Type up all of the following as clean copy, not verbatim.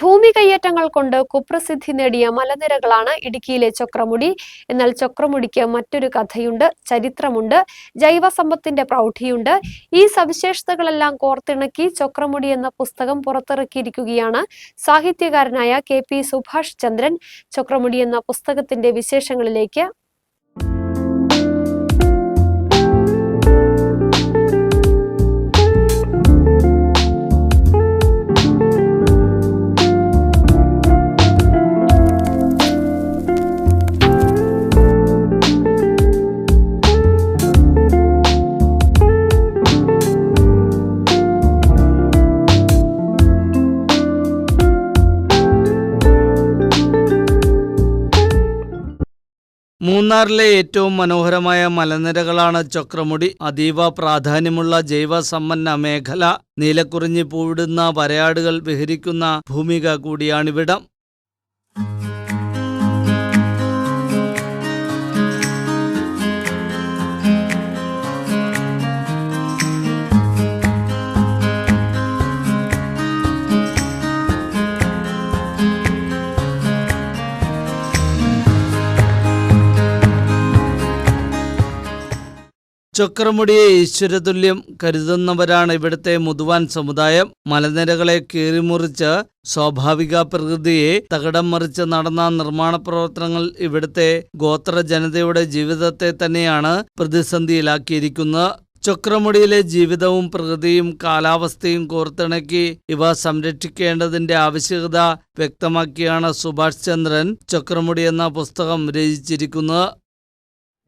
ഭൂമി കയ്യേറ്റങ്ങൾ കൊണ്ട് കുപ്രസിദ്ധി നേടിയ മലനിരകളാണ് ഇടുക്കിയിലെ ചൊക്രമുടി. എന്നാൽ ചൊക്രമുടിക്ക് മറ്റൊരു കഥയുണ്ട്, ചരിത്രമുണ്ട്, ജൈവസമ്പത്തിന്റെ പ്രൗഢിയുണ്ട്. ഈ സവിശേഷതകളെല്ലാം കോർത്തിണക്കി ചൊക്രമുടി എന്ന പുസ്തകം പുറത്തിറക്കിയിരിക്കുകയാണ് സാഹിത്യകാരനായ KP സുഭാഷ് ചന്ദ്രൻ. ചൊക്രമുടി എന്ന പുസ്തകത്തിന്റെ വിശേഷങ്ങളിലേക്ക്. മൂന്നാറിലെ ഏറ്റവും മനോഹരമായ മലനിരകളാണ് ചൊക്രമുടി. അതീവ പ്രാധാന്യമുള്ള ജൈവസമ്പന്ന മേഖല. നീലക്കുറിഞ്ഞി പൂവിടുന്ന വരയാടുകൾ വിഹരിക്കുന്ന ഭൂമിക കൂടിയാണിവിടം. ചൊക്രമുടിയെ ഈശ്വരതുല്യം കരുതുന്നവരാണ് ഇവിടുത്തെ മുതുവാൻ സമുദായം. മലനിരകളെ കീറിമുറിച്ച് സ്വാഭാവിക പ്രകൃതിയെ തകിടം മറിച്ച് നടന്ന നിർമ്മാണ പ്രവർത്തനങ്ങൾ ഇവിടുത്തെ ഗോത്ര ജനതയുടെ ജീവിതത്തെ തന്നെയാണ് പ്രതിസന്ധിയിലാക്കിയിരിക്കുന്നത്. ചൊക്രമുടിയിലെ ജീവിതവും പ്രകൃതിയും കാലാവസ്ഥയും കോർത്തിണക്കി ഇവ സംരക്ഷിക്കേണ്ടതിന്റെ ആവശ്യകത വ്യക്തമാക്കിയാണ് സുഭാഷ് ചന്ദ്രൻ ചൊക്രമുടി എന്ന പുസ്തകം രചിച്ചിരിക്കുന്നത്.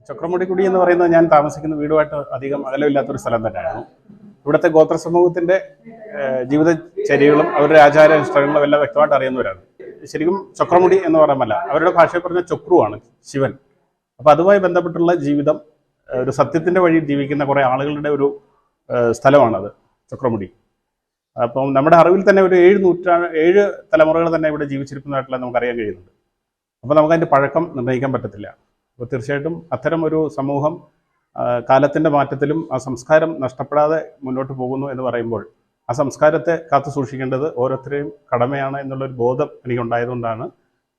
ചൊക്രമുടിക്കുടി എന്ന് പറയുന്നത് ഞാൻ താമസിക്കുന്ന വീടുമായിട്ട് അധികം അകലമില്ലാത്തൊരു സ്ഥലം തന്നെയാണ്. ഇവിടുത്തെ ഗോത്ര സമൂഹത്തിന്റെ ജീവിതചര്യകളും അവരുടെ ആചാരാനുഷ്ഠാനങ്ങളും എല്ലാം വ്യക്തമായിട്ട് അറിയുന്നവരാണ്. ശരിക്കും ചൊക്രമുടി എന്ന് പറയുമല്ല, അവരുടെ ഭാഷയിൽ പറഞ്ഞ ചൊക്രുവാണ് ശിവൻ. അപ്പം അതുമായി ബന്ധപ്പെട്ടുള്ള ജീവിതം, ഒരു സത്യത്തിന്റെ വഴിയിൽ ജീവിക്കുന്ന കുറേ ആളുകളുടെ ഒരു സ്ഥലമാണത് ചൊക്രമുടി. അപ്പം നമ്മുടെ അറിവിൽ തന്നെ ഒരു 7 തലമുറകൾ തന്നെ ഇവിടെ ജീവിച്ചിരിക്കുന്നതായിട്ടുള്ള നമുക്കറിയാൻ കഴിയുന്നുണ്ട്. അപ്പം നമുക്കതിൻ്റെ പഴക്കം നിർണ്ണയിക്കാൻ പറ്റത്തില്ല. അപ്പോൾ തീർച്ചയായിട്ടും അത്തരം ഒരു സമൂഹം കാലത്തിൻ്റെ മാറ്റത്തിലും ആ സംസ്കാരം നഷ്ടപ്പെടാതെ മുന്നോട്ട് പോകുന്നു എന്ന് പറയുമ്പോൾ ആ സംസ്കാരത്തെ കാത്തു സൂക്ഷിക്കേണ്ടത് ഓരോരുത്തരെയും കടമയാണ് എന്നുള്ളൊരു ബോധം എനിക്കുണ്ടായതുകൊണ്ടാണ്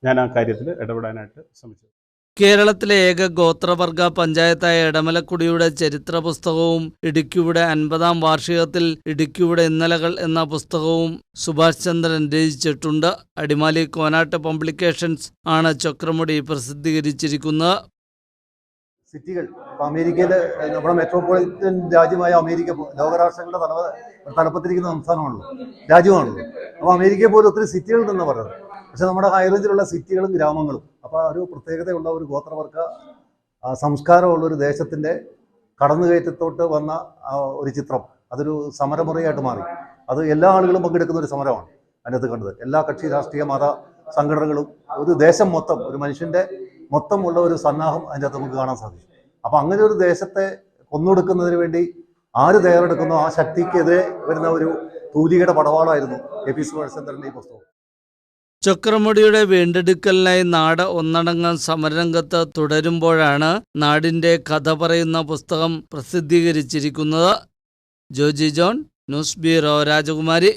ഞാൻ ആ കാര്യത്തിൽ ഇടപെടാനായിട്ട് ശ്രമിച്ചത്. കേരളത്തിലെ ഏക ഗോത്രവർഗ പഞ്ചായത്തായ എടമലക്കുടിയുടെ ചരിത്ര പുസ്തകവും ഇടുക്കിയുടെ 50-ാം വാർഷികത്തിൽ ഇടുക്കിയുടെ ഇന്നലകൾ എന്ന പുസ്തകവും സുഭാഷ് ചന്ദ്രൻ രചിച്ചിട്ടുണ്ട്. അടിമാലി കോനാട്ട് പബ്ലിക്കേഷൻസ് ആണ് ചൊക്രമുടി പ്രസിദ്ധീകരിച്ചിരിക്കുന്നത്. സിറ്റികൾ അമേരിക്കയിലെ നമ്മുടെ മെട്രോപൊളിറ്റൻ രാജ്യമായ അമേരിക്ക ലോകരാഷ്ട്രങ്ങളുടെ തലപ്പത്തിരിക്കുന്ന സംസ്ഥാനമാണല്ലോ, രാജ്യമാണല്ലോ. അപ്പോൾ അമേരിക്കയെ പോലെ ഒത്തിരി സിറ്റികൾ എന്ന് പറയുന്നത്. പക്ഷെ നമ്മുടെ ഹൈ റേഞ്ചിലുള്ള സിറ്റികളും ഗ്രാമങ്ങളും. അപ്പോൾ ഒരു പ്രത്യേകതയുള്ള ഒരു ഗോത്രവർഗ സംസ്കാരമുള്ളൊരു ദേശത്തിൻ്റെ കടന്നുകയറ്റത്തോട്ട് വന്ന ഒരു ചിത്രം, അതൊരു സമരമുറയായിട്ട് മാറി. അത് എല്ലാ ആളുകളും പങ്കെടുക്കുന്ന ഒരു സമരമാണ് അതിനകത്ത് കണ്ടത്. എല്ലാ കക്ഷി രാഷ്ട്രീയ മത സംഘടനകളും, ഒരു ദേശം മൊത്തം, ഒരു മനുഷ്യൻ്റെ മൊത്തമുള്ള ഒരു സന്നാഹം അതിൻ്റെ അകത്ത് നമുക്ക് കാണാൻ സാധിക്കും. അപ്പം അങ്ങനെ ഒരു ദേശത്തെ കൊന്നൊടുക്കുന്നതിന് വേണ്ടി ആര് തയ്യാറെടുക്കുന്നോ ആ ശക്തിക്കെതിരെ വരുന്ന ഒരു തൂലികയുടെ പടവാളായിരുന്നു KP സുഭാഷ് ചന്ദ്രൻ്റെ ഈ പുസ്തകം. ചൊക്രമുടിയുടെ വീണ്ടെടുക്കലിനായി നാട് ഒന്നടങ്കം സമരരംഗത്ത് തുടരുമ്പോഴാണ് നാടിന്റെ കഥ പറയുന്ന പുസ്തകം പ്രസിദ്ധീകരിച്ചിരിക്കുന്നത്. ജോജി ജോൺ, ന്യൂസ് ബ്യൂറോ, രാജകുമാരി.